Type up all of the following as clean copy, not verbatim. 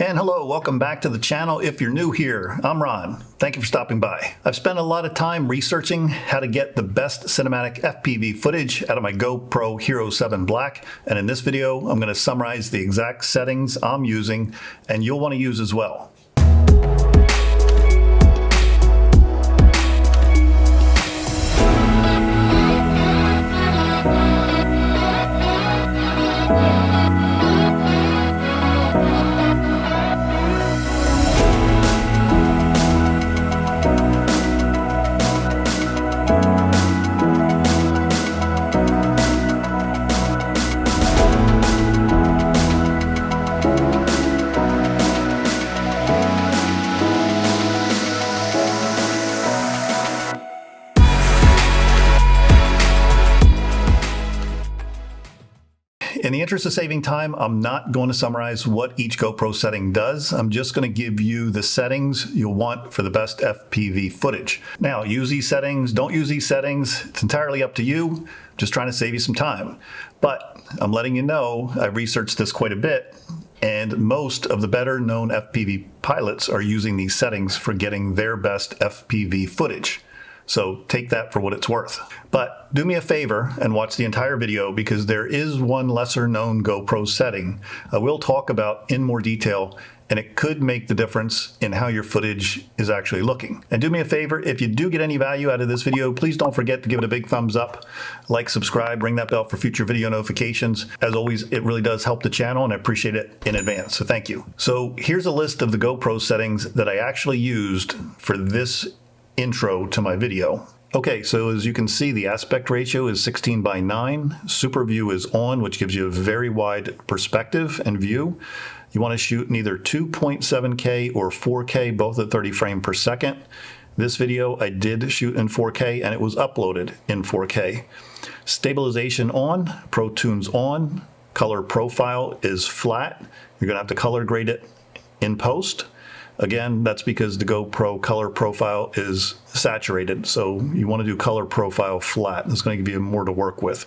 And hello, welcome back to the channel. If you're new here, I'm Ron. Thank you for stopping by. I've spent a lot of time researching how to get the best cinematic FPV footage out of my GoPro Hero7 Black, and in this video I'm going to summarize the exact settings I'm using and you'll want to use as well. In the interest of saving time, I'm not going to summarize what each GoPro setting does. I'm just going to give you the settings you'll want for the best FPV footage. Now, use these settings, don't use these settings. It's entirely up to you. Just trying to save you some time. But I'm letting you know, I've researched this quite a bit, and most of the better known FPV pilots are using these settings for getting their best FPV footage. So take that for what it's worth. But do me a favor and watch the entire video, because there is one lesser known GoPro setting I will talk about in more detail, and it could make the difference in how your footage is actually looking. And do me a favor, if you do get any value out of this video, please don't forget to give it a big thumbs up, like, subscribe, ring that bell for future video notifications. As always, it really does help the channel and I appreciate it in advance, so thank you. So here's a list of the GoPro settings that I actually used for this intro to my video. Okay, so as you can see, the aspect ratio is 16:9. Super view is on, which gives you a very wide perspective and view. You want to shoot in either 2.7K or 4K, both at 30 frames per second. This video I did shoot in 4K and it was uploaded in 4K. Stabilization on, Pro Tunes on, color profile is flat. You're going to have to color grade it in post. Again, that's because the GoPro color profile is saturated, so you want to do color profile flat. It's going to give you more to work with.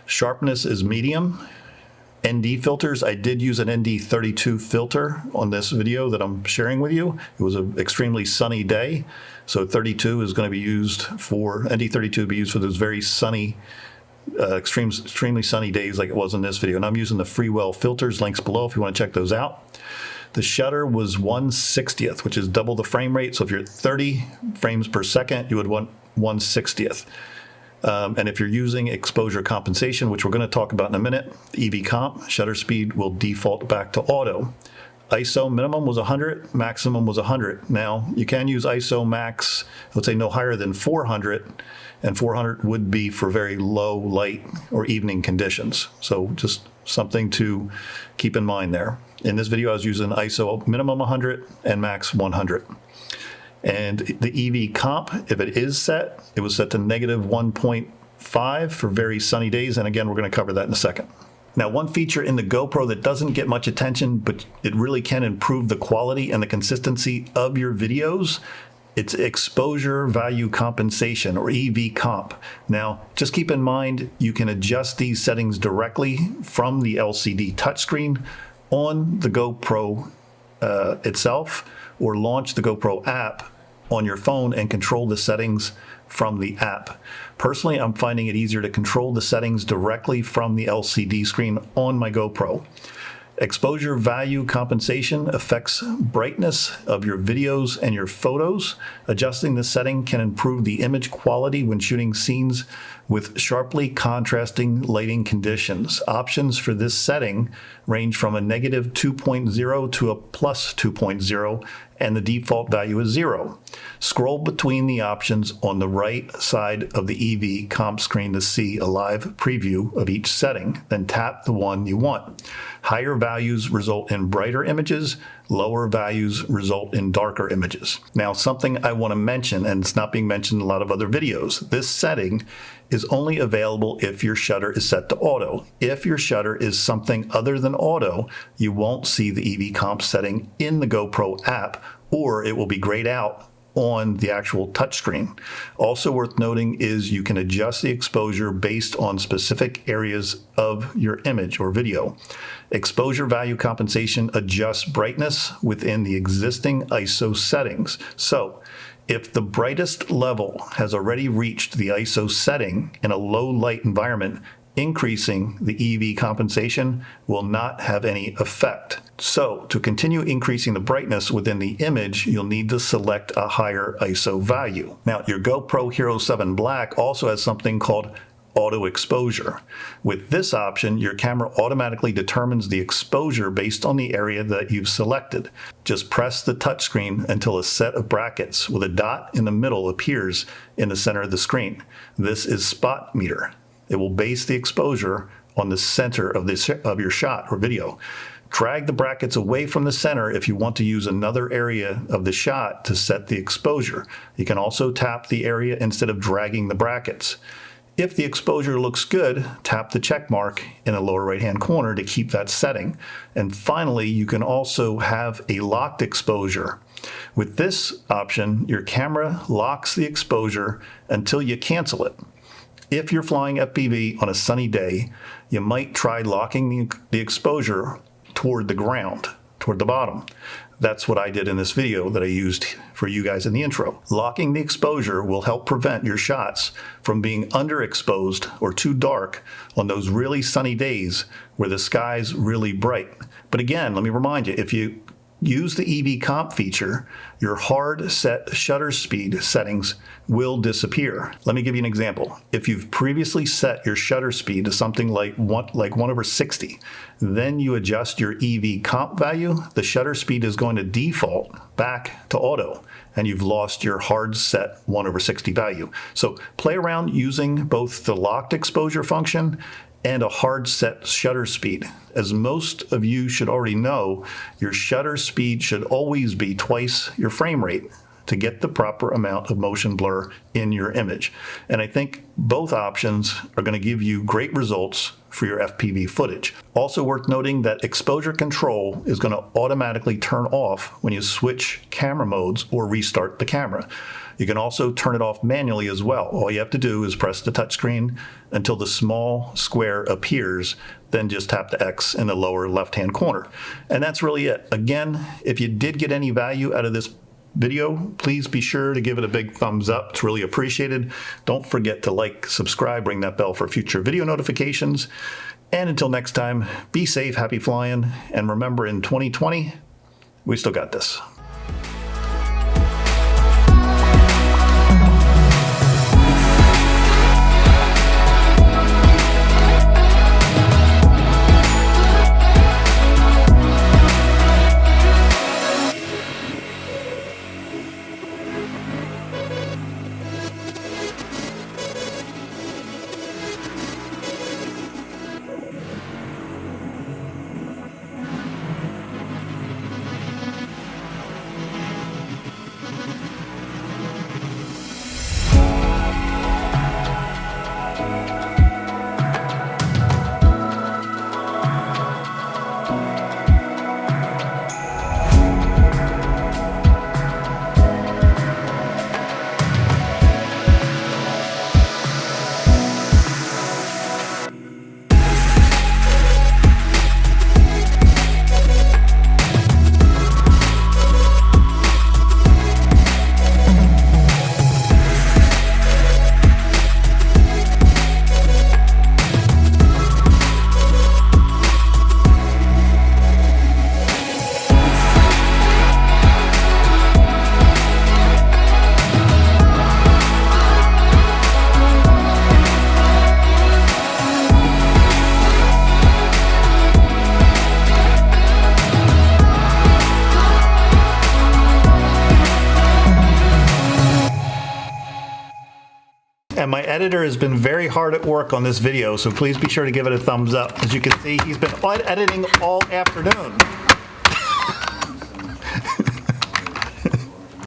Sharpness is medium. ND filters, I did use an ND32 filter on this video that I'm sharing with you. It was an extremely sunny day, so 32 is going to be used for, ND32 will be used for those very sunny, extremely sunny days like it was in this video. And I'm using the Freewell filters, links below if you want to check those out. The shutter was 1/60th, which is double the frame rate. So if you're at 30 frames per second, you would want 1/60th. And if you're using exposure compensation, which we're going to talk about in a minute, EV comp, shutter speed will default back to auto. ISO minimum was 100, maximum was 100. Now, you can use ISO max, I would say no higher than 400, and 400 would be for very low light or evening conditions. So just something to keep in mind there. In this video, I was using ISO minimum 100 and max 100. And the EV comp, if it is set, it was set to -1.5 for very sunny days. And again, we're going to cover that in a second. Now, one feature in the GoPro that doesn't get much attention, but it really can improve the quality and the consistency of your videos, it's exposure value compensation, or EV comp. Now, just keep in mind, you can adjust these settings directly from the LCD touchscreen on the GoPro itself, or launch the GoPro app on your phone and control the settings from the app. Personally, I'm finding it easier to control the settings directly from the LCD screen on my GoPro. Exposure value compensation affects brightness of your videos and your photos. Adjusting the setting can improve the image quality when shooting scenes with sharply contrasting lighting conditions. Options for this setting range from a -2.0 to a +2.0, and the default value is 0. Scroll between the options on the right side of the EV comp screen to see a live preview of each setting, then tap the one you want. Higher values result in brighter images, lower values result in darker images. Now, something I want to mention, and it's not being mentioned in a lot of other videos, this setting is only available if your shutter is set to auto. If your shutter is something other than auto, you won't see the EV comp setting in the GoPro app, or it will be grayed out on the actual touchscreen. Also worth noting is you can adjust the exposure based on specific areas of your image or video. Exposure value compensation adjusts brightness within the existing ISO settings. So if the brightest level has already reached the ISO setting in a low light environment, increasing the EV compensation will not have any effect. So to continue increasing the brightness within the image, you'll need to select a higher ISO value. Now, your GoPro Hero7 Black also has something called auto exposure. With this option, your camera automatically determines the exposure based on the area that you've selected. Just press the touchscreen until a set of brackets with a dot in the middle appears in the center of the screen. This is spot meter. It will base the exposure on the center of your shot or video. Drag the brackets away from the center if you want to use another area of the shot to set the exposure. You can also tap the area instead of dragging the brackets. If the exposure looks good, tap the check mark in the lower right-hand corner to keep that setting. And finally, you can also have a locked exposure. With this option, your camera locks the exposure until you cancel it. If you're flying FPV on a sunny day, you might try locking the exposure toward the ground, toward the bottom. That's what I did in this video that I used for you guys in the intro. Locking the exposure will help prevent your shots from being underexposed or too dark on those really sunny days where the sky's really bright. But again, let me remind you, if you use the EV comp feature, your hard set shutter speed settings will disappear. Let me give you an example. If you've previously set your shutter speed to something like 1/60, then you adjust your EV comp value, the shutter speed is going to default back to auto, and you've lost your hard set 1/60 value. So play around using both the locked exposure function and a hard set shutter speed. As most of you should already know, your shutter speed should always be twice your frame rate to get the proper amount of motion blur in your image. And I think both options are going to give you great results for your FPV footage. Also worth noting that exposure control is going to automatically turn off when you switch camera modes or restart the camera. You can also turn it off manually as well. All you have to do is press the touchscreen until the small square appears, then just tap the X in the lower left-hand corner. And that's really it. Again, if you did get any value out of this video, please be sure to give it a big thumbs up. It's really appreciated. Don't forget to like, subscribe, ring that bell for future video notifications. And until next time, be safe, happy flying, and remember, in 2020, we still got this. And my editor has been very hard at work on this video, so please be sure to give it a thumbs up. As you can see, he's been editing all afternoon.